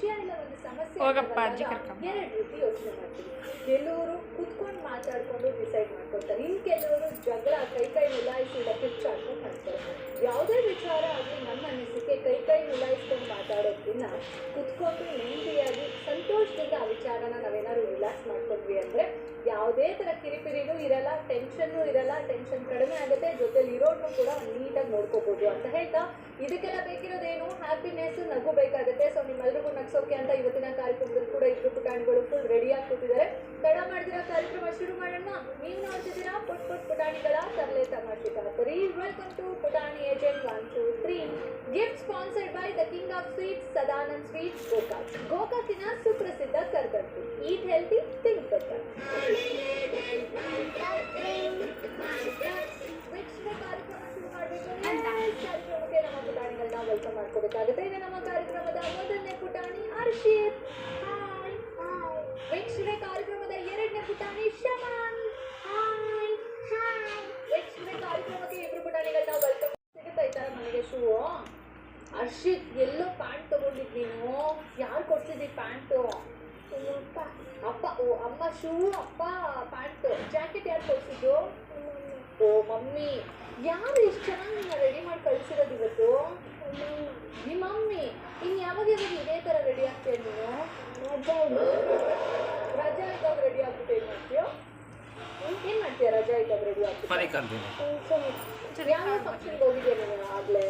ವಿಷಯ ಇಲ್ಲ, ಒಂದು ಸಮಸ್ಯೆ ಹೋಗಪ್ಪ ಅಜ್ಜಿ ಕರ್ಕೊಂಡು. ಎರಡು ರೀತಿ ಯೋಚನೆ ಮಾಡ್ತೀವಿ. ಕೆಲವರು ಕುತ್ಕೊಂಡು ಮಾತಾಡ್ಕೊಂಡು ಡಿಸೈಡ್ ಮಾಡ್ಕೊಳ್ತಾರೆ, ಇನ್ನು ಕೆಲವರು ಜಗಳ ಕೈ ಮಿಲಾಯಿಸಿ ಕಿಚ್ಚಾಡ್ಕೊಂಡು ಮಾಡ್ತಾರೆ. ಯಾವುದೇ ವಿಚಾರ ಆಗಲಿ ನಮ್ಮ ಅನಿಸಿಕೆ ಕೈ ಮಿಲಾಯಿಸ್ಕೊಂಡು ಮಾತಾಡೋದನ್ನ ಕುತ್ಕೊಂಡು ನೆಮ್ಮದಿಯಾಗಿ ಸಂತೋಷದಿಂದ ಆ ವಿಚಾರನ ನಾವೇನಾದ್ರು ರಿಲ್ಯಾಕ್ಸ್ ಮಾಡ್ಕೊಂಡ್ವಿ ಅಂದರೆ ಯಾವುದೇ ಥರ ಕಿರಿಕಿರಿನೂ ಇರಲ್ಲ, ಟೆನ್ಷನ್ನು ಇರಲ್ಲ, ಟೆನ್ಷನ್ ಕಡಿಮೆ ಆಗುತ್ತೆ, ಜೊತೆಲಿ ಇರೋನು ಕೂಡ ನೀಟಾಗಿ ನೋಡ್ಕೋಬೋದು ಅಂತ ಹೇಳ್ತಾ ಇದಕ್ಕೆಲ್ಲ ಬೇಕಿರೋದೇನು ಹ್ಯಾಪಿನೆಸ್, ನಗು ಬೇಕಾಗುತ್ತೆ. ಸೊ ನಿಮ್ಮೆಲ್ರಿಗೂ ನಗ್ಸೋಕೆ ಅಂತ ಇವತ್ತಿನ ಕಾರ್ಯಕ್ರಮದಲ್ಲಿ ಕೂಡ ಇಬ್ಬರು ಪುಟಾಣಿಗಳು ಫುಲ್ ರೆಡಿಯಾಗಿ ಕೂತಿದ್ದಾರೆ. ತಡ ಮಾಡಿದಿರೋ ಕಾರ್ಯಕ್ರಮ ಶುರು ಮಾಡೋಣ. ನೀವು ನೋಡ್ತಿದ್ದೀರಾ ಪುಟ್ ಪುಟಾಣಿಗಳ ತರಲೆ ತಮಾಷೆ ಖಾತರಿ. Welcome to Putani agent 1 2 3 gift sponsored by the king of sweets Sadanand sweets Gokak. ಗೋಕಾಕಿನ ಸುಪ್ರಸಿದ್ಧ ಕರ್ದಂಟು. Eat healthy, think better. ಕಾರ್ಯಕ್ರಮ ಶುರು ಮಾಡಬೇಕು. ಕಾರ್ಯಕ್ರಮಕ್ಕೆ ನಮ್ಮ ಪುಟಾಣಿಗಳನ್ನ ವೆಲ್ಕಮ್ ಮಾಡ್ಕೋಬೇಕಾಗುತ್ತೆ. ಈಗ ನಮ್ಮ ಕಾರ್ಯಕ್ರಮದ ಮೊದಲನೇ ಪುಟಾಣಿ ಹರ್ಷಿತ್. ಹಾಯ್. ವೀಕ್ಷಣೆ ಕಾರ್ಯಕ್ರಮದ ಎರಡನೇ ಪುಟಾಣಿ ಶಮನ್. ಹಾಯ್. ವೀಕ್ಷಣೆ ಕಾರ್ಯಕ್ರಮಕ್ಕೆ ಇಬ್ರು ಪುಟಾಣಿಗಳನ್ನ ವೆಲ್ಕಮ್. ಸಿಗುತ್ತಾ ಈ ಥರ ಮನೆಗೆ ಶೂ? ಹರ್ಷಿತ್, ಎಲ್ಲೋ ಪ್ಯಾಂಟ್ ತಗೊಂಡಿದ್ ನೀನು? ಯಾರು ಕೊಡ್ಸಿದ್ದಿ ಪ್ಯಾಂಟು? ಅಪ್ಪ. ಓ, ಅಮ್ಮ ಶೂ, ಅಪ್ಪ ಪ್ಯಾಂಟ್. ಜಾಕೆಟ್ ಯಾರು ಕೊಡ್ಸಿದ್ದು? ಓ, ಮಮ್ಮಿ. ಯಾರು ಇಷ್ಟು ಚೆನ್ನಾಗಿ ನಿನ್ನ ರೆಡಿ ಮಾಡಿ ಕಳಿಸಿರೋದು ಇವತ್ತು? ನಿಮ್ಮ ಮಮ್ಮಿ. ಇನ್ನು ಯಾವಾಗ ಇದೇ ಥರ ರೆಡಿ ಆಗ್ತೀಯ ನೀನು? ರಜಾ ಇದ್ದಾಗ ರೆಡಿ ಆಗ್ಬಿಟ್ಟು ಏನು ಮಾಡ್ತೀಯೋ? ಏನು ಮಾಡ್ತೀಯ ರಜಾ ಇದ್ದಾಗ ರೆಡಿ ಆಗ್ಬಿಟ್ಟು? ಯಾವ ಫಂಕ್ಷನ್ಗೆ ಹೋಗಿದ್ಯಾ ನೀನು ಆಗಲೇ?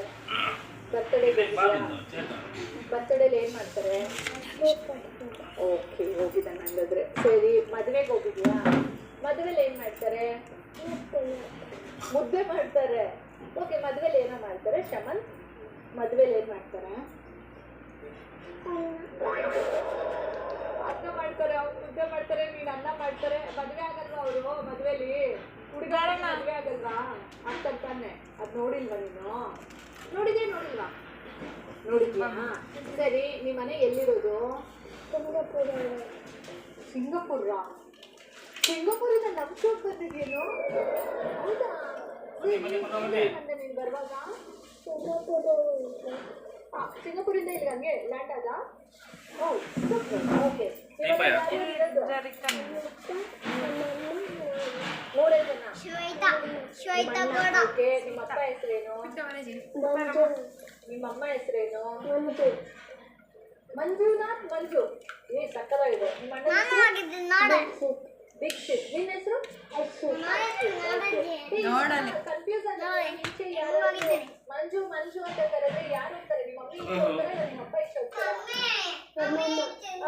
ಬರ್ತಡೇಲಿ ಏನು ಮಾಡ್ತಾರೆ? ಓಕೆ, ಹೋಗಿದ್ದಾನೆ ಹಂಗಾದ್ರೆ. ಸರಿ, ಮದುವೆಗೆ ಹೋಗಿದ್ಯಾ? ಮದುವೆಲಿ ಏನು ಮಾಡ್ತಾರೆ? ಮುದ್ದೆ ಮಾಡ್ತಾರೆ. ಓಕೆ, ಮದುವೆಲಿ ಏನೋ ಮಾಡ್ತಾರೆ. ಶಮನ್, ಮದುವೆಲಿ ಏನು ಮಾಡ್ತಾರೆ? ಅನ್ನ ಮಾಡ್ತಾರೆ, ಅವ್ರು ಮುದ್ದೆ ಮಾಡ್ತಾರೆ, ನೀನು ಅನ್ನ ಮಾಡ್ತಾರೆ. ಮದುವೆ ಆಗಲ್ವಾ ಅವರು? ಮದುವೆಲಿ ಹುಡುಗಾರ ಮದುವೆ ಆಗಲ್ವಾ? ಆಗ್ತಾನೆ. ಅದು ನೋಡಿಲ್ವಾ ನೀನು? ನೋಡಿಲ್ವಾ? ನೋಡಿದ್ಯಾ? ಸರಿ, ನಿಮ್ಮ ಮನೆ ಎಲ್ಲಿರೋದು? ಸಿಂಗಾಪುರಿಂದ ನಮ್ಮ ಶೋಕ್ ಬಂದಿದ್ಯೇನು? ಹೌದಾ? ನೀನು ಬರುವಾಗ ಸಿಂಗಾಪುರಿಂದ ಇಲ್ಲಿ ಹಂಗೆ ಲ್ಯಾಂಡ್ ಆದ? ಓಕೆ. ಮೂರೇ ಜನ. ಓಕೆ, ನಿಮ್ಮ ಅಪ್ಪ ಹೆಸರೇನು? ನಿಮ್ಮ ಅಮ್ಮ ಹೆಸರೇನು? ಮಂಜುನಾಥ್. ಮಂಜು. ಏ ಸಕ್ಕತ್ತಾಗಿದೆ. ನಿಮ್ಮ ಅಣ್ಣ ದೀಕ್ಷಿತ್. ನಿನ್ನ ಹೆಸರು? ಕನ್ಫ್ಯೂಸ್ ಆಗಿದೆ. ಮಂಜು ಅಂತ ಕರೆದ್ರೆ ಯಾರು ಅಂತಾರೆ? ನಿಮ್ಮ ಮಮ್ಮಿ ಹೋಗ್ತಾರೆ, ನಿಮ್ಮ ಅಪ್ಪ ಇಷ್ಟ ಹೋಗ್ತಾರ?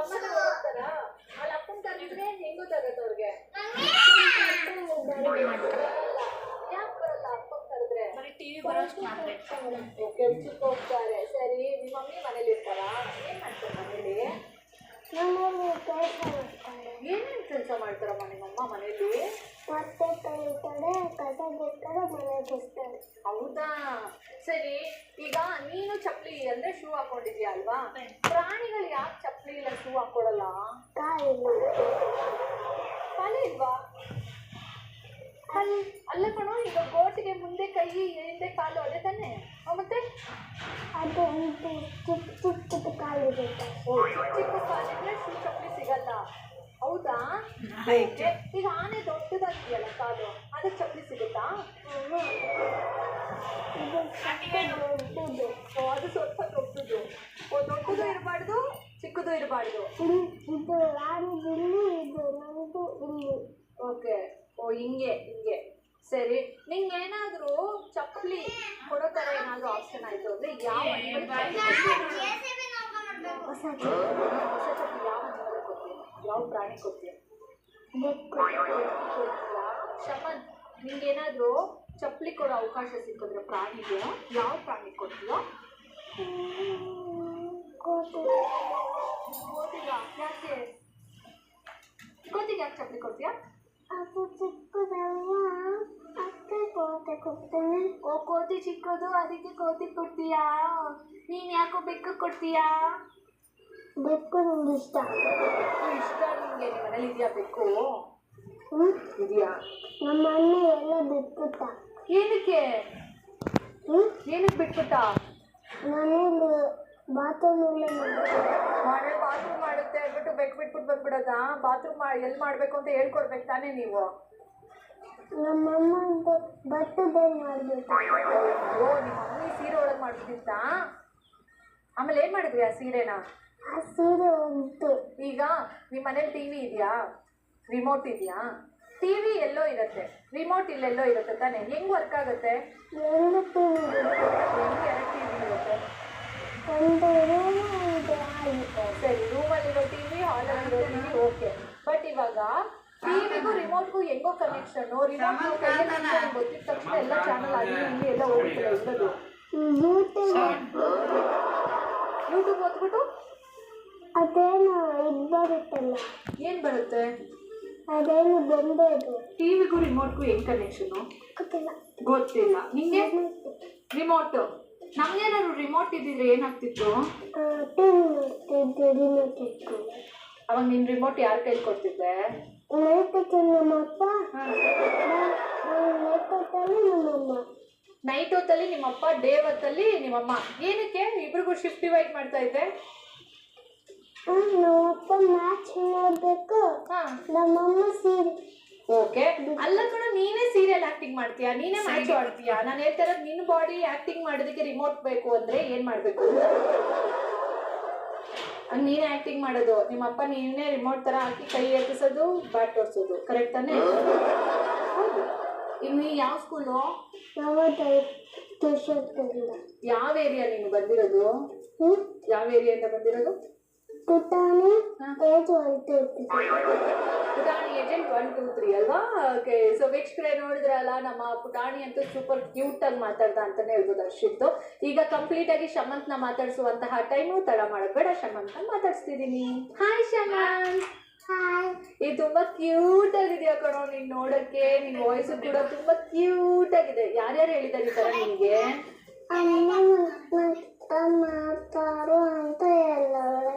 ಅಮ್ಮನ ಹೋಗ್ತಾರಾ? ಅಲ್ಲಿ ಅಪ್ಪನ ಕರೆದ್ರೆ ಹೆಂಗ್ ಗೊತ್ತಾಗತ್ತೆ ಅವ್ರಿಗೆ? ಯಾಕೆ ಬರಲ್ಲ ಅಪ್ಪನ ಕರೆದ್ರೆ? ಕೆಲ್ಸಕ್ಕೆ ಹೋಗ್ತಾರೆ. ಸರಿ, ನಿಮ್ಮ ಮಮ್ಮಿ ಮನೇಲಿ ಇರ್ತಾರಾ? ಏನ್ ಮಾಡ್ತಾರೆ ಮನೇಲಿ? ಏನೇನು ಕೆಲಸ ಮಾಡ್ತಾರಮ್ಮ ನಿಮ್ಮಮ್ಮ ಮನೇಲಿ? ಹೌದಾ? ಸರಿ, ಈಗ ನೀನು ಚಪ್ಪಲಿ ಅಂದ್ರೆ ಶೂ ಹಾಕೊಂಡಿದ್ಯಾ ಅಲ್ವಾ? ಪ್ರಾಣಿಗಳು ಯಾಕೆ ಚಪ್ಪಲಿ ಇಲ್ಲ ಶೂ ಹಾಕೊಳ್ಳಲ್ಲ? ಕಾಲೇ ಇಲ್ವಾ? ಅಲ್ಲ ಕಣೋ, ಈಗ ಗೋಟಿಗೆ ಮುಂದೆ ಕೈ ಹಿಂದೆ ಕಾಲು ಅದೇ ತಾನೆ? ಮತ್ತೆ ಚಿಕ್ಕ ಕಾಲಿದ್ರೆ ಶೂ ಚಪ್ಪಲಿ ಸಿಗಲ್ಲ. ಹೌದಾ? ಈಗ ಆನೆ ದೊಡ್ಡದಾಗಿದೆಯಲ್ಲ ಕಾಲು, ಅದಕ್ಕೆ ಚಪ್ಪಲಿ ಸಿಗುತ್ತಾ? ಅದು ಸ್ವಲ್ಪ ದೊಡ್ಡದು. ದೊಡ್ಡದು ಇರಬಾರ್ದು, ಚಿಕ್ಕದು ಇರಬಾರ್ದು. ಓಕೆ. ಓ, ಹಿಂಗೆ. ಸರಿ, ನಿಂಗೆ ಏನಾದರೂ ಚಪ್ಪಲಿ ಕೊಡೋ ಥರ ಏನಾದರೂ ಆಪ್ಷನ್ ಆಯಿತು ಅಂದರೆ ಯಾವ ಹೊಸ ಚಪ್ಪಲಿ ಯಾವ ಪ್ರಾಣಿ ಕೊಡ್ತೀಯ? ಶಮನ್, ನಿಂಗೇನಾದರೂ ಚಪ್ಪಲಿ ಕೊಡೋ ಅವಕಾಶ ಸಿಕ್ಕಿದ್ರೆ ಪ್ರಾಣಿಗೆ ಯಾವ ಪ್ರಾಣಿ ಕೊಡ್ತೀಯೋ? ಕೋತಿಗ. ಯಾಕೆ ಚಪ್ಪಲಿ ಕೊಡ್ತೀಯಾ? ಓ, ಕೋತಿ ಚಿಕ್ಕದು, ಅದಕ್ಕೆ ಕೋತಿ ಕೊಡ್ತೀಯಾ? ನೀನು ಯಾಕೋ ಬೆಕ್ಕು ಕೊಡ್ತೀಯಾ? ಬೆಕ್ಕು ನಿಮ್ಗೆ ಇಷ್ಟ ನಿಮಗೆ? ನಿಮ್ಮ ಮನೇಲಿ ಇದೆಯಾ ಬೆಕ್ಕು? ಇದೆಯಾ? ನಮ್ಮ ಮನೆ ಎಲ್ಲ ಬಿಟ್ಬಿಟ್ಟ. ಏನಕ್ಕೆ ಬಿಟ್ಬಿಟ್ಟ? ಮನೇಲಿ ಬಾತ್ರೂಮ್ ಬಿಟ್ಬಿಟ್ಟು ಬಂದ್ಬಿಡೋದಾ? ಬಾತ್ರೂಮ್ ಎಲ್ಲಿ ಮಾಡಬೇಕು ಅಂತ ಹೇಳ್ಕೊಡ್ಬೇಕು ತಾನೇ ನೀವು? ನಮ್ಮಮ್ಮ ಬಟ್ಟೆದಲ್ಲಿ ಮಾಡಬೇಕು. ಓ, ನಿಮ್ಮ ಮಮ್ಮಿ ಸೀರೆ ಒಳಗೆ ಮಾಡಿಸ್ತಿತ್ತಾ? ಆಮೇಲೆ ಏನು ಮಾಡಿದ್ರಿ ಆ ಸೀರೆನ? ಆ ಸೀರೆ ಉಂಟು. ಈಗ ನಿಮ್ಮ ಮನೇಲಿ ಟಿವಿ ಇದೆಯಾ? ರಿಮೋಟ್ ಇದೆಯಾ? ಟಿವಿ ಎಲ್ಲೋ ಇರುತ್ತೆ, ರಿಮೋಟ್ ಇಲ್ಲೆಲ್ಲೋ ಇರುತ್ತೆ ತಾನೆ. ಹೆಂಗ್ ವರ್ಕ್ ಆಗುತ್ತೆ? ಎರಡು ಟಿವಿ ಹೆಂಗೆ ಎರಡು ಟಿವಿ ಇರುತ್ತೆ? ಒಂದು ರೂಮ್ ಇದೆ ಹಾಲು. ಸರಿ, ರೂಮಲ್ಲಿರೋ ಟಿವಿ, ಹಾಲಲ್ಲಿರೋ ಟಿವಿ, ಓಕೆ. ಬಟ್ ಇವಾಗ ಟಿವಿಗೂ ರಿಮೋಟ್ಗೂ ಹೆಂಗೋ ಕನೆಕ್ಷನ್ನು? ರಿಮೋಟ್ ಗೊತ್ತಿದ ತಕ್ಷಣ ಎಲ್ಲ ಚಾನಲ್ ಅಲ್ಲಿ ಇಲ್ಲಿ ಎಲ್ಲ ಹೋಗ್ತಿಲ್ಲ ಇರೋದು. ಯೂಟ್ಯೂಬ್ ಓದ್ಬಿಟ್ಟು ಅದೇನು ಇದು ಬರುತ್ತಲ್ಲ, ಏನು ಬರುತ್ತೆ? ಅದೇನು ಬೊಂಬೆ ಇದೆ. ಟಿವಿಗೂ ರಿಮೋಟ್ಗೂ ಹೆಂಗ್ ಕನೆಕ್ಷನು? ಗೊತ್ತಿಲ್ಲ ನಿಂಗೆ? ರಿಮೋಟು ನಮ್ಗೇನಾದ್ರು ರಿಮೋಟ್ ಇದ್ದಿದ್ರೆ ಏನಾಗ್ತಿತ್ತು? ಅವಾಗ ನಿನ್ ರಿಮೋಟ್ ಯಾರ ಕೈಲಿ ಕೊಡ್ತಿದ್ದೆ? ನಮ್ಮಪ್ಪ. ನೈಟ್ ಹೊತ್ತಲ್ಲಿ ನಿಮ್ಮಪ್ಪ, ಡೇ ಹೊತ್ತಲ್ಲಿ ನಿಮ್ಮಮ್ಮ. ಏನಕ್ಕೆ ಇಬ್ರಿಗೂ ಶಿಫ್ಟ್ ಡಿವೈಡ್ ಮಾಡ್ತಾ ಇದ್ದೆ? ನಮ್ಮಪ್ಪ ಮ್ಯಾಚ್ ನೋಡ್ಬೇಕು, ನಮ್ಮಮ್ಮ ಸೀರೆ. ಓಕೆ, ಅಲ್ಲ ಕಣ, ನೀನೇ ಸೀರಿಯಲ್ ಆಕ್ಟಿಂಗ್ ಮಾಡ್ತೀಯಾ, ನೀನೇ ಮ್ಯಾಚ್ ಆಡ್ತೀಯಾ. ನಾನು ಹೇಳ್ತಾ ಇರೋದು ನಿನ್ನ ಬಾಡಿ ಆಕ್ಟಿಂಗ್ ಮಾಡೋದಕ್ಕೆ ರಿಮೋಟ್ ಬೇಕು ಅಂದ್ರೆ ಏನ್ ಮಾಡ್ಬೇಕು? ನೀನೇ ಆಕ್ಟಿಂಗ್ ಮಾಡೋದು, ನಿಮ್ಮಪ್ಪ ನೀನೇ ರಿಮೋಟ್ ತರ ಹಾಕಿ ಕೈ ಎತ್ತಿಸೋದು, ಬ್ಯಾಟ್ ತೋರಿಸೋದು, ಕರೆಕ್ಟ್ ತಾನೇ? ಹೌದು. ಇನ್ನು ಯಾವ ಸ್ಕೂಲು? ಯಾವ ಏರಿಯಾ ನೀನು ಬಂದಿರೋದು? ಯಾವ ಏರಿಯಾದಿಂದ ಬಂದಿರೋದು? ಪುಟಾಣಿ ಏಜೆಂಟ್ 1 2 3 ಅಲ್ವಾ? ಓಕೆ. ಸೊ ವೀಕ್ಷಕರೇ, ನೋಡಿದ್ರಲ್ಲ, ನಮ್ಮ ಪುಟಾಣಿ ಅಂತೂ ಸೂಪರ್ ಕ್ಯೂಟ್ ಆಗಿ ಮಾತಾಡ್ದ ಅಂತಾನೆ ಹೇಳ್ಬೋದು ಅರ್ಷಿತ್ತು. ಈಗ ಕಂಪ್ಲೀಟ್ ಆಗಿ ಶಮಂತ್ನ ಮಾತಾಡಿಸುವಂತಹ ಟೈಮು ತಡ ಮಾಡೋದು ಬೇಡ, ಶಮಂತ್ನ ಮಾತಾಡ್ಸ್ತಿದೀನಿ. ಹಾಯ್ ಶಮಂತ್. ಹಾಯ್. ಇದು ತುಂಬಾ ಕ್ಯೂಟ್ ಆಗಿದೆಯಾ ಕಣೋ ನೀನ್ ನೋಡಕ್ಕೆ. ನಿನ್ ವಾಯ್ಸ್ ಕೂಡ ತುಂಬಾ ಕ್ಯೂಟ್ ಆಗಿದೆ. ಯಾರ್ಯಾರು ಹೇಳಿದಾರೆ ಈ ತರ ನಿನ್ಗೆ? ಮಾತಾಡು ಅಂತ ಹೇಳವ್ರೆ.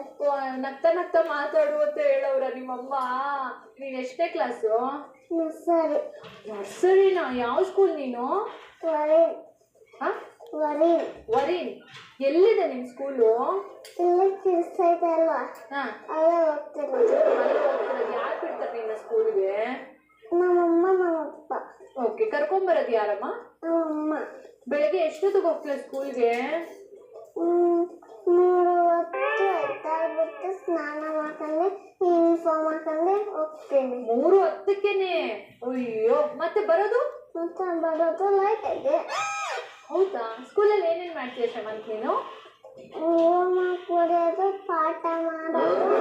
ನಗ್ತಾ ನಗ್ತಾ ಮಾತಾಡು ಅಂತ ಹೇಳವ್ರ ನಿಮ್ಮಮ್ಮ? ನೀನ್ ಎಷ್ಟೇ ಕ್ಲಾಸು? ನರ್ಸರಿ. ನರ್ಸರಿನಾ? ಯಾವ ಸ್ಕೂಲ್ ನೀನು? ವರೀನ್. ಎಲ್ಲಿದೆ ನಿಮ್ ಸ್ಕೂಲು? ಇಲ್ಲಿ ಕೆಲಸ ಇದೆ ಅಲ್ವಾ, ಅಲ್ಲೇ ಹೋಗ್ತಿರೋದು. ಯಾರು ಬಿಡ್ತಾರೆ ನಿನ್ನ ಸ್ಕೂಲ್ಗೆ? ನಮ್ಮಮ್ಮ ನಮ್ಮಪ್ಪ. ಓಕೆ, ಕರ್ಕೊಂಬರೋದು ಯಾರಮ್ಮ? ನಮ್ಮಮ್ಮ. ಬೆಳಗ್ಗೆ ಎಷ್ಟೊತ್ತಿಗೆ ಹೋಗ್ತೀರ ಸ್ಕೂಲ್ಗೆ? 3:10 ಎದ್ದಾಗ್ಬಿಟ್ಟು ಸ್ನಾನ ಮಾಡ್ಕೊಂಡು ಯೂನಿಫಾರ್ಮ್ ಹಾಕೊಂಡು ಹೋಗ್ತೀನಿ. 3:10ಕ್ಕೇನೆ? ಅಯ್ಯೋ, ಮತ್ತೆ ಬರೋದು? ಮತ್ತೆ ಬರೋದು ಲೈಟ್ ಇದೆ. ಹೌದಾ? ಸ್ಕೂಲಲ್ಲಿ ಏನೇನು ಮಾಡ್ತೀಯ ಶಮಂತ್ ನೀನು? ಹೋಮ್ವರ್ಕ್ ಬರೆಯೋದು, ಪಾಠ ಮಾಡೋದು.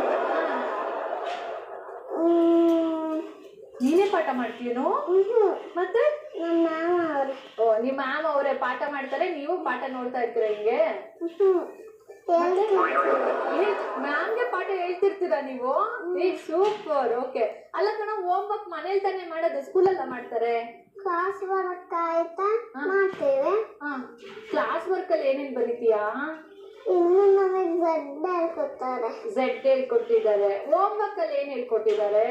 ನೀನೇ ಪಾಠ ಮಾಡ್ತೀಯೇನು? ಮತ್ತೆ ನಮ್ಮ ಮ್ಯಾಮ್ ಅವರು. ಓ, ನಿಮ್ಮ ಮ್ಯಾಮ್ ಅವರೇ ಪಾಠ ಮಾಡ್ತಾರೆ, ನೀವು ಪಾಠ ನೋಡ್ತಾ ಇರ್ತೀರಾ ಹಿಂಗೆ? ಮ್ಯಾಮ್ಗೆ ಪಾಠ ಹೇಳ್ತಿರ್ತೀರಾ ನೀವು? ಸೂಪರ್. ಓಕೆ. ಅಲ್ಲ ಕಣ, ಹೋಮ್ವರ್ಕ್ ಮನೇಲಿ ತಾನೇ ಮಾಡೋದು, ಸ್ಕೂಲಲ್ಲ ಮಾಡ್ತಾರೆ? ಕ್ಲಾಸ್ ವರ್ಕ್ ಆಯ್ತಾ ಮಾಡ್ತೇವೆ. ಕ್ಲಾಸ್ ವರ್ಕ್ ಅಲ್ಲಿ ಏನೇನ್ ಬರೀತೀಯಾ? ಇನ್ನು ನಮಗೆ ಝಡ್ ಹೇಳ್ಕೊಡ್ತಾರೆ. ಝಡ್ ಹೇಳ್ಕೊಟ್ಟಿದ್ದಾರೆ. ಹೋಮ್ ವರ್ಕ್ ಅಲ್ಲಿ ಏನ್ ಹೇಳ್ಕೊಟ್ಟಿದ್ದಾರೆ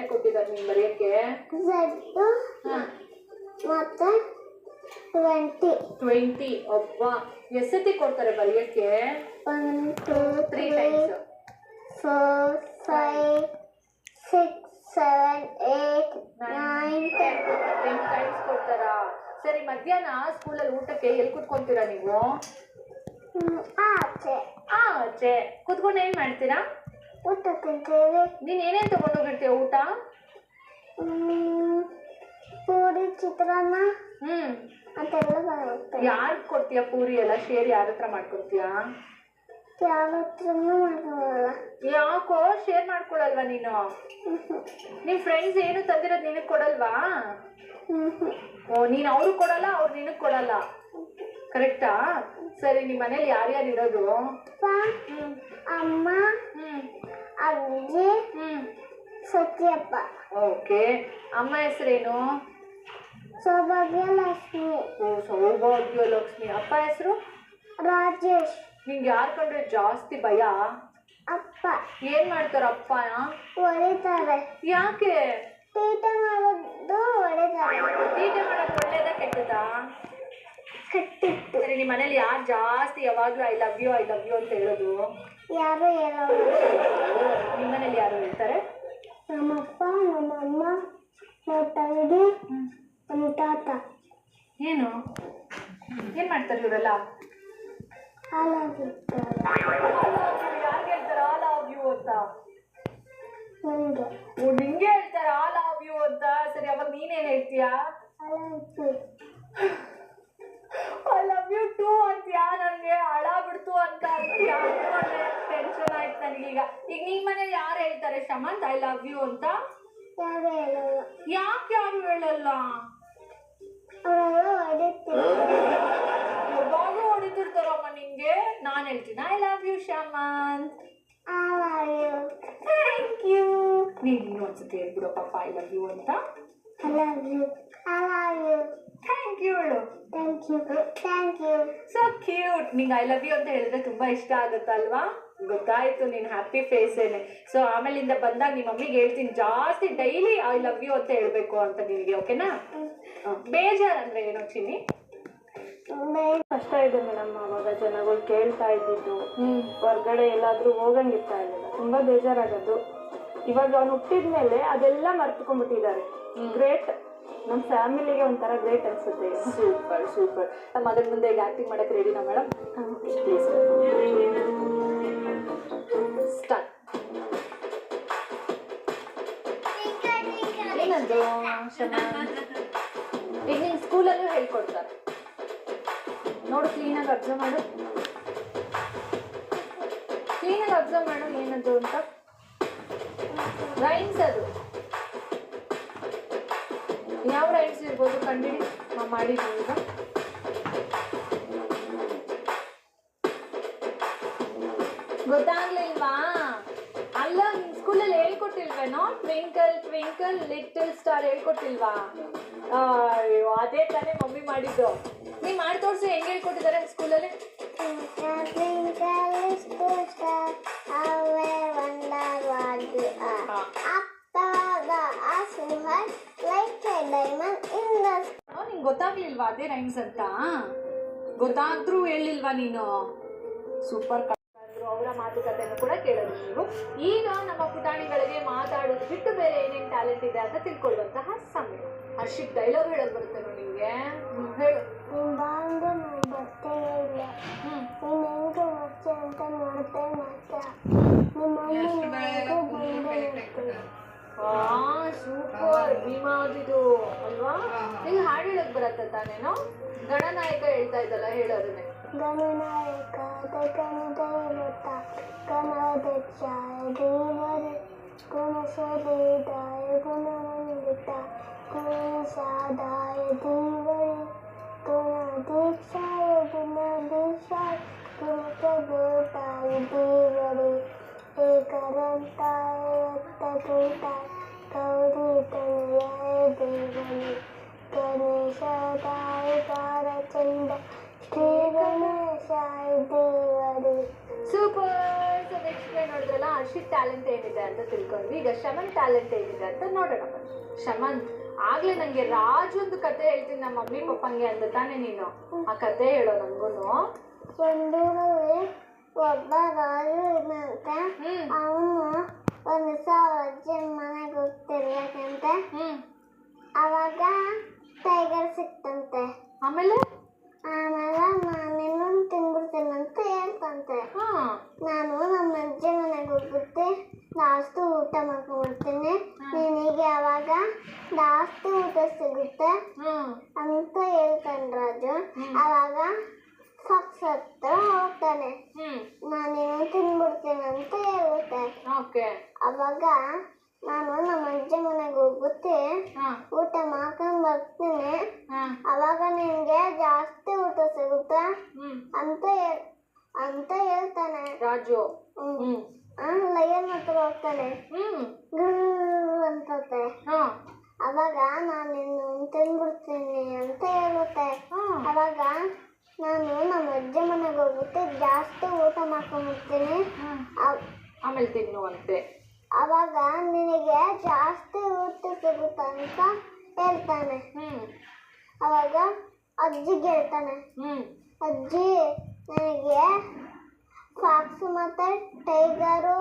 ನೀನ್ ಬರೆಯಕ್ಕೆ? ಝಡ್ ಮತ್ತೆ 20. ಒಬ್ಬ ಎಷ್ಟತಿ ಕೊಡ್ತಾರೆ ಬರೆಯಕ್ಕೆ? 1 2 3 ಟೈಮ್ಸ್. 4 5 6 7 8 9 10 ಟೈಮ್ಸ್ ಕೊಡ್ತಾರಾ? ಸರಿ, ಮಧ್ಯಾಹ್ನ ಸ್ಕೂಲಲ್ಲಿ ಊಟಕ್ಕೆ ಎಲ್ಲಿ ಕುತ್ಕೊಂತೀರಾ ನೀವು? ಆಚೆ ಕುತ್ಕೊಂಡು ಏನ್ ಮಾಡ್ತೀರಾ? ಊಟ ತಿಂತೇವೆ. ನೀನ್ ಏನೇನ್ ತಗೊಂಡೋಗಿರ್ತೀಯ ಊಟ? ಪೂರಿ, ಚಿತ್ರಾನ್ನ ಅದೆಲ್ಲ ಬರುತ್ತೆ. ಯಾರು ಕೊಡ್ತೀಯ ಪೂರಿ ಎಲ್ಲ? ಶೇರ್ ಯಾರ ಹತ್ರ ಮಾಡ್ಕೊತೀಯಾ? ಯಾರ ಹತ್ರನೂ ಮಾಡ್ಕೊಳಲ್ಲ. ಯಾಕೋ ಶೇರ್ ಮಾಡ್ಕೊಳಲ್ವಾ ನೀನು? ನಿಮ್ ಫ್ರೆಂಡ್ಸ್ ಏನು ತಂದಿರೋದು ನಿನಗ್ ಕೊಡಲ್ವಾ? ಓ, ನೀನ್ ಅವ್ರಿಗೆ ಕೊಡಲ್ಲ, ಅವ್ರು ನಿನಗ್ ಕೊಡಲ್ಲ, ಕರೆಕ್ಟಾ? ಸರಿ, ನಿಮ್ ಮನೇಲಿ ಯಾರ್ಯಾರು ಇರೋದು? ಅಮ್ಮ, ಅಜ್ಜಿ, ಸತ್ಯಪ್ಪ. ಓಕೆ. ಅಮ್ಮ ಹೆಸರೇನು? ಸೌಭಾಗ್ಯಲಕ್ಷ್ಮಿ. ಓ, ಸೌಭಾಗ್ಯಲಕ್ಷ್ಮಿ. ಅಪ್ಪ ಹೆಸರು? ರಾಜೇಶ್. ನಿಂಗೆ ಯಾರು ಕಂಡ್ರೆ ಜಾಸ್ತಿ ಭಯ? ಅಪ್ಪ. ಏನ್ ಮಾಡ್ತಾರ ಅಪ್ಪ? ಹೊಡಿತಾರೆ. ಯಾಕೆ? ತೀಟೆ ಮಾಡೋದು ಹೊಡಿತಾರೆ. ತೀಟೆ ಮಾಡೋದು ಒಳ್ಳೇದಾ ಕೆಟ್ಟದಾ? ಕೆಟ್ಟಿತ್ತು. ಸರಿ, ನಿಮ್ಮ ಮನೇಲಿ ಯಾರು ಜಾಸ್ತಿ ಯಾವಾಗಲೂ ಐ ಲವ್ ಯು ಅಂತ ಹೇಳೋದು? ಯಾರು ಹೇಳೋರು. ನಿಮ್ಮ ಮನೇಲಿ ಯಾರು ಹೇಳ್ತಾರೆ? ನಮ್ಮಪ್ಪ, ನಮ್ಮಮ್ಮ, ನಮ್ಮ ತಂಗಿ, ನಮ್ಮ ತಾತ. ಏನು ಮಾಡ್ತಾರೆ ಇವರೆಲ್ಲ? ಹಾಲಾಗಿರ್ತಾರೆ. ಯಾರು ಹೇಳ್ತಾರೆ ಐ ಲವ್ ಯು ಅಂತ? ನನಗೆ. ನಿಂಗೆ ಹೇಳ್ತಾರೆ ಐ ಲವ್ ಯು ಅಂತ? ಸರಿ, ಅವಾಗ ನೀನೇನು ಹೇಳ್ತೀಯಾ? ಐ ಲವ್ ಯು ಟು ಅಂತೀಯಾ? ನನಗೆ ಹಳ ಬಿಡ್ತು ಅಂತ ಅಂತೀಯಾ? ಟೆನ್ಷನ್ ಆಯ್ತು ನನಗೀಗ. ಈಗ ನಿಮ್ಮ ಮನೇಲಿ ಯಾರು ಹೇಳ್ತಾರೆ ಶಮಂತ್ ಐ ಲವ್ ಯು ಅಂತ? ಯಾರು ಹೇಳಲ್ಲ. ಯಾಕೆ ಯಾರು ಹೇಳಲ್ಲ? ಯಾವಾಗೂ ಹೊಡಿತಿರ್ತಾರಮ್ಮ ನಿಂಗೆ. ನಾನು ಹೇಳ್ತೀನಿ I love you Shamanth. Thank you. ನೀನು ಇನ್ನೊಂದ್ಸತಿ ಹೇಳ್ಬಿಡೋ ಪಾಪ ಐ ಲವ್ ಯು ಅಂತ. I love you. I love you. Thank you ಹೇಳು. Thank you. Thank you. So cute. ನಿಂಗೆ ಐ ಲವ್ ಯು ಅಂತ ಹೇಳಿದ್ರೆ ತುಂಬಾ ಇಷ್ಟ ಆಗುತ್ತಲ್ವಾ? ಗೊತ್ತಾಯ್ತು, ನೀನು ಹ್ಯಾಪಿ ಫೇಸೇನೆ. ಸೊ ಆಮೇಲಿಂದ ಬಂದಾಗ ನಿಮ್ಮ ಮಮ್ಮಿಗೆ ಹೇಳ್ತೀನಿ ಜಾಸ್ತಿ ಡೈಲಿ ಐ ಲವ್ ಯು ಅಂತ ಹೇಳ್ಬೇಕು ಅಂತ ನಿನಗೆ, ಓಕೆನಾ? ಬೇಜಾರು ಅಂದ್ರೆ ಏನೋ ಚಿನ್ನಿ? ಕಷ್ಟ ಇದೆ ಮೇಡಮ್. ಅವಾಗ ಜನಗಳು ಕೇಳ್ತಾ ಇದ್ದಿದ್ದು, ಹೊರ್ಗಡೆ ಎಲ್ಲಾದ್ರೂ ಹೋಗಂಗಿರ್ತಾ ಇರಲಿಲ್ಲ, ತುಂಬಾ ಬೇಜಾರಾಗೋದು. ಇವಾಗ ಅವ್ನು ಹುಟ್ಟಿದ್ಮೇಲೆ ಅದೆಲ್ಲ ಮರ್ತ್ಕೊಂಡ್ಬಿಟ್ಟಿದ್ದಾರೆ. ಗ್ರೇಟ್. ನಮ್ಮ ಫ್ಯಾಮಿಲಿಗೆ ಒಂಥರ ಗ್ರೇಟ್ ಅನ್ಸುತ್ತೆ. Super super. ನಮ್ಮ ಮಗನ ಮುಂದೆ ಈಗ ಆಕ್ಟಿಂಗ್ ಮಾಡಕ್ಕೆ ರೆಡಿನಾ ಮೇಡಮ್? Please start. ಏನದು ಶಮಂತ್? ಈಗ ನಿನ್ನ ಸ್ಕೂಲಲ್ಲೂ ಹೇಳ್ಕೊಡ್ತಾರೆ ನೋಡು. ಕ್ಲೀನಾಗಿ ಅಬ್ಸರ್ವ್ ಮಾಡು. ಕ್ಲೀನಾಗಿ ಅಬ್ಸರ್ವ್ ಮಾಡು ಏನದು ಅಂತ. ರೈಮ್ಸ್ ಅದು ಯಾವ ರೈಮ್ಸ್ ಇರ್ಬೋದು ಕಂಡಿಡಿ. ಮಾಡಿದ್ವಿ ಈಗ. ಗೊತ್ತಾಗ್ಲಿಲ್ವಾ? ಅಲ್ಲ, ನಿಮ್ ಸ್ಕೂಲಲ್ಲಿ ಹೇಳ್ಕೊಟ್ಟಿಲ್ವೇನೋ? ಟ್ವಿಂಕಲ್ ಟ್ವಿಂಕಲ್ ಲಿಟಲ್ ಸ್ಟಾರ್ ಹೇಳ್ಕೊಟ್ಟಿಲ್ವಾ? ಅಯ್ಯೋ, ಅದೇ ತಾನೇ ಮಮ್ಮಿ ಮಾಡಿದ್ದು. ನೀ ಮಾಡಿ ತೋರಿಸಿ, ಹೆಂಗೆ ಹೇಳ್ಕೊಟ್ಟಿದ್ದಾರೆ ಸ್ಕೂಲಲ್ಲಿ? ನಿಂಗೆ ಗೊತ್ತಾಗ್ಲಿಲ್ವಾ ಅದೇ ರೈಮ್ಸ್ ಅಂತ? ಗೊತ್ತಾದ್ರೂ ಹೇಳಿಲ್ವಾ ನೀನು? ಸೂಪರ್. ಅವರ ಮಾತುಕತೆಯನ್ನು ಕೂಡ ಕೇಳೋದು ನೀವು. ಈಗ ನಮ್ಮ ಪುಟಾಣಿಗಳಿಗೆ ಮಾತಾಡೋದು ಬಿಟ್ಟು ಬೇರೆ ಏನೇನು ಟ್ಯಾಲೆಂಟ್ ಇದೆ ಅಂತ ತಿಳ್ಕೊಳ್ಳುವಂತಹ ಸಮಯ. ಹರ್ಷಿತ್ ಡೈಲಾಗ್ ಹೇಳೋದು ಬರುತ್ತೇನೋ ನಿಮಗೆ? ಹೇಳು. ಸೂಪರ್. ಭೀಮಾದಿದು ಅಲ್ವಾ? ನಿಂಗೆ ಹಾಡು ಹೇಳಕ್ ಬರತ್ತ ತಾನೇನೋ? ಗಣನಾಯಕ ಹೇಳ್ತಾ ಇದ್ದಲ್ಲ, ಹೇಳೋದನ್ನೇ. ಗಣನಾಯಕ ದೈವತ ಗಣಾಧ್ಯಕ್ಷಾಯ ದೇವರೇ ಗುಣಶರೀರಾಯ ಗುಣವಂದಿತ ಗುಣಸಾದಾಯ ದೇವರೇ ಗುಣಾಧೀಕ್ಷಾಯ ಗುಣಾಧೀಶಾಯ ಗುಣಪ್ರಭೂತಾಯ ದೇವರೇ ಏಕರಂತಾಯ ರಕ್ತಕೂಟಾಯ ಗೌರೀತನಯಾಯ ದೇವರೇ ಗಣೇಶಾಯ ಬಾಲಚಂದ್ರ ಶ್ರೀ ಗಣೇಶಾಯ ದೇವರೇ. ಸೂಪರ್. ಸೊ ನೆಕ್ಸ್ಟ್ ನೋಡಿದ್ರಲ್ಲ ಹರ್ಷಿತ್ ಟ್ಯಾಲೆಂಟ್ ಏನಿದೆ ಅಂತ ತಿಳ್ಕೊಂಡ್ವಿ. ಈಗ ಶಮಂತ್ ಟ್ಯಾಲೆಂಟ್ ಏನಿದೆ ಅಂತ ನೋಡೋಣ. ಶಮಂತ್, ಆಗ್ಲೇ ನಂಗೆ ರಾಜು ಒಂದು ಕತೆ ಹೇಳ್ತೀನಿ ನಮ್ಮ ಮಮ್ಮಿ ಪಪ್ಪಂಗೆ ಅಂದ ತಾನೆ ನೀನು? ಆ ಕತೆ ಹೇಳೋ ನಂಗೂನು. ಒಂದೂರಲ್ಲಿ ಒಬ್ಬ ರಾಜು ಇದ್ದಂತೆ. ಅವನು ಒಂದು ಅಜ್ಜನ ಮನೆಗೆ ಹೋಗ್ತಿರ್ಬೇಕಂತೆ. ಅವಾಗ ಟೈಗರ್ ಸಿಕ್ತಂತೆ. ಆಮೇಲೆ ನಾನು ಇನ್ನೊಂದು ತಿಂದ್ಬಿಡ್ತೇನಂತ ಹೇಳ್ತಂತೆ. ನಾನು ನಮ್ಮ ಅಜ್ಜಿ ಮನೆಗೆ ಹೋಗ್ಬಿಟ್ಟು ಜಾಸ್ತಿ ಊಟ ಮಾಡ್ಕೊಂಡ್ಬಿಡ್ತೀನಿ, ನಿನಗೆ ಅವಾಗ ಜಾಸ್ತಿ ಊಟ ಸಿಗುತ್ತೆ ಅಂತ ಹೇಳ್ತಾನೆ ರಾಜು. ಅವಾಗ ಫಾಕ್ಸ್ ಹತ್ರ ಹೋಗ್ತಾನೆ. ನಾನೇನೋ ತಿಂದ್ಬಿಡ್ತೇನಂತ ಹೇಳುತ್ತೆ. ಅವಾಗ ನಾನು ನಮ್ಮ ಅಜ್ಜಿ ಮನೆಗೆ ಹೋಗ್ಬಿಟ್ಟು ಊಟ ಮಾಡ್ಕೊಂಡ್ ಬರ್ತೀನಿ, ಅವಾಗ ನಿನ್ಗೆ ಜಾಸ್ತಿ ಊಟ ಸಿಗುತ್ತೆ ಅಂತ ಹೇಳ್ತಾನೆ ರಾಜು. ಲಯನ್ ಹತ್ರ ಹೋಗ್ತಾನೆ. ಅಂತತೆ. ಅವಾಗ ನಾನು ಇನ್ನು ತಿಂದ್ಬಿಡ್ತೀನಿ ಅಂತ ಹೇಳುತ್ತೆ. ಅವಾಗ ನಾನು ನಮ್ಮ ಅಜ್ಜಿ ಮನೆಗೆ ಹೋಗ್ಬಿಟ್ಟು ಜಾಸ್ತಿ ಊಟ ಮಾಡ್ಕೊಂಡ್ಬಿಡ್ತೀನಿ, ಆಮೇಲೆ ತಿನ್ನುವಂತೆ. ಅವಾಗ ನಿನಗೆ ಜಾಸ್ತಿ ಊಟ ಸಿಗುತ್ತೆ ಅಂತ ಹೇಳ್ತಾನೆ. ಅವಾಗ ಅಜ್ಜಿಗೆ ಹೇಳ್ತಾನೆ, ಅಜ್ಜಿ ನನಗೆ ಫಾಕ್ಸು ಮತ್ತು ಟೈಗರು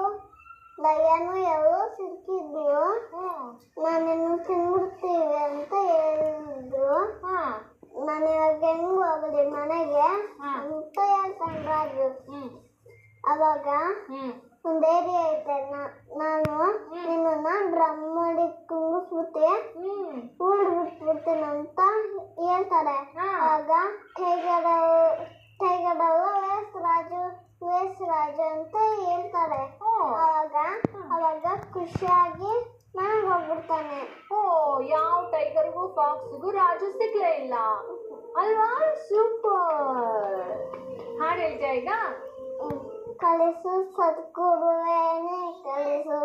ಲಯನು ಎಲ್ಲರೂ ಸಿಕ್ಕಿದ್ರು ನಾನಿನ್ನು ತಿಂದ್ಬಿಡ್ತೀವಿ ಅಂತ ಹೇಳಿದ್ರು. ನಾನು ಇವಾಗ ಹೆಂಗ್ ಹೋಗಲಿ ಮನೆಗೆ ಅಂತ ಹೇಳ್ತಾನೆ ರಾಜು. ಅವಾಗ ಒಂದು ಏರಿಯಾ ಐತೆ, ನಾನು ನಿನ್ನ ಡ್ರಮ್ ಮಾಡಿ ಕುಂಗಿಸ್ಬಿಟ್ಟೆ ಬಿಟ್ಬಿಡ್ತೀನಿ ಅಂತ ಹೇಳ್ತಾರೆ. ಆಗ ಟೈಗರ್ ವೇಸ್ ರಾಜು ಅಂತ ಹೇಳ್ತಾರೆ. ಅವಾಗ ಖುಷಿಯಾಗಿ ನಾನು ಹೋಗ್ಬಿಡ್ತಾನೆ. ಯಾವ ಟೈಗರ್ಗೂ ಫಾಕ್ಸ್ಗೂ ರಾಜು ಸಿಗ್ಲೇ ಇಲ್ಲ ಅಲ್ವಾ? ಸೂಪರ್. ಹಾಡು ಹೇಳ್ತೀಯ ಈಗ? ಕಲಿಸು ಸದ್ಗುರುವೇನೆ ಕಲಿಸು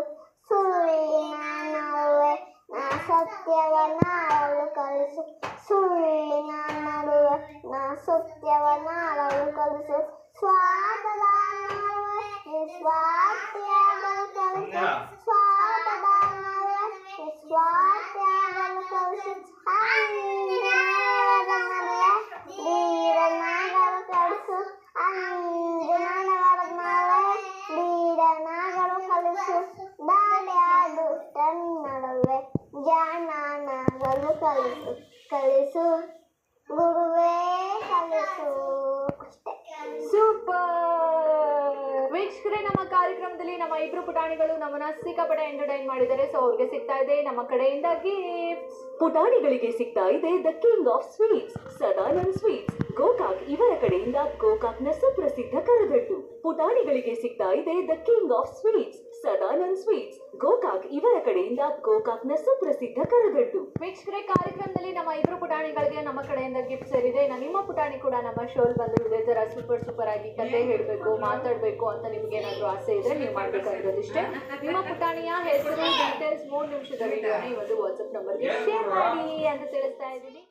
ಸುಳ್ಳಿನ ನಡುವೆ ನಾ ಸತ್ಯವನ್ನ ಅರಳು ಕಲಿಸು ಸುಳ್ಳಿನ ನಡುವೆ ನಾ ಸತ್ಯವನ್ನ ಅರಳು ಕಲಿಸು ಸ್ವಾರ್ಥದ ನಡುವೆ ನಿಸ್ವಾರ್ಥಿಯಾಗಲು ಕಲಿಸು ಸ್ವಾರ್ಥದ ನಡುವೆ ನಿಸ್ವಾರ್ಥಿಯಾಗಲು ಕಲಿಸು ಅಂಜನಾದ ನಡುವೆ ಧೀರನಾಗಲು ಕಲಿಸು ಅಂಜನಾದ ನಡುವೆ ಧೀರನಾಗಲು ಕಲಿಸು ದಾಳಿಯಾಡು ನಡುವೆ ಜಾಣನಾಗಲು ಕಲಿಸು ಕಲಿಸು ಗುರುವೇ ಕಲಿಸು. ಅಷ್ಟೇ. ಸೂಪರ್. ವೀಕ್ಷಕರೇ, ನಮ್ಮ ಕಾರ್ಯಕ್ರಮದಲ್ಲಿ ನಮ್ಮ ಇಬ್ರು ಪುಟಾಣಿಗಳು ನಮ್ಮನ್ನ ಸಿಕ್ಕಾಪಟ್ಟೆ ಎಂಟರ್ಟೈನ್ ಮಾಡಿದ್ದಾರೆ. ಸೊ ಅವ್ರಿಗೆ ಸಿಗ್ತಾ ಇದೆ ನಮ್ಮ ಕಡೆಯಿಂದ ಗಿಫ್ಟ್ಸ್. ಪುಟಾಣಿಗಳಿಗೆ ಸಿಗ್ತಾ ಇದೆ the king of sweets Sadanand sweets Gokak ಇವರ ಕಡೆಯಿಂದ ಗೋಕಾಕ್ನ ಸುಪ್ರಸಿದ್ಧ ಕರದಟ್ಟು. ಪುಟಾಣಿಗಳಿಗೆ ಸಿಗ್ತಾ ಇದೆ the king of sweets Sadanand sweets Gokak ಇವರ ಕಡೆಯಿಂದ ಗೋಕಾಕ್ನ ಸುಪ್ರಸಿದ್ಧ ಕರದಟ್ಟು. ವೀಕ್ಷಕರೇ, ಕಾರ್ಯಕ್ರಮದಲ್ಲಿ ನಮ್ಮ ಇಬ್ರು ಪುಟಾಣಿಗಳಿಗೆ ನಮ್ಮ ಕಡೆಯಿಂದ ಗಿಫ್ಟ್ ಸೇರಿದೆ. ನಿಮ್ಮ ಪುಟಾಣಿ ಕೂಡ ನಮ್ಮ ಶೋಲ್ ಬಂದು ಇದೇ ತರ ಸೂಪರ್ ಆಗಿ ಕತೆ ಹೇಳಬೇಕು, ಮಾತಾಡಬೇಕು ಅಂತ ನಿಮ್ಗೆ ಏನಾದರೂ ಆಸೆ ಇದ್ರೆ ನೀವು ಮಾಡಬೇಕಾಗಿರೋದಿಷ್ಟೇ. ನಿಮ್ಮ ಪುಟಾಣಿಯ ಹೆಸರು ಡೀಟೇಲ್ಸ್ 3 ನಿಮಿಷದ ವಿಡಿಯೋನ ಈ ಒಂದು ವಾಟ್ಸ್ಆಪ್ ನಂಬರ್ಗೆ ಶೇರ್ ಮಾಡಿ ಅಂತ ತಿಳಿಸ್ತಾ ಇದ್ದೀನಿ.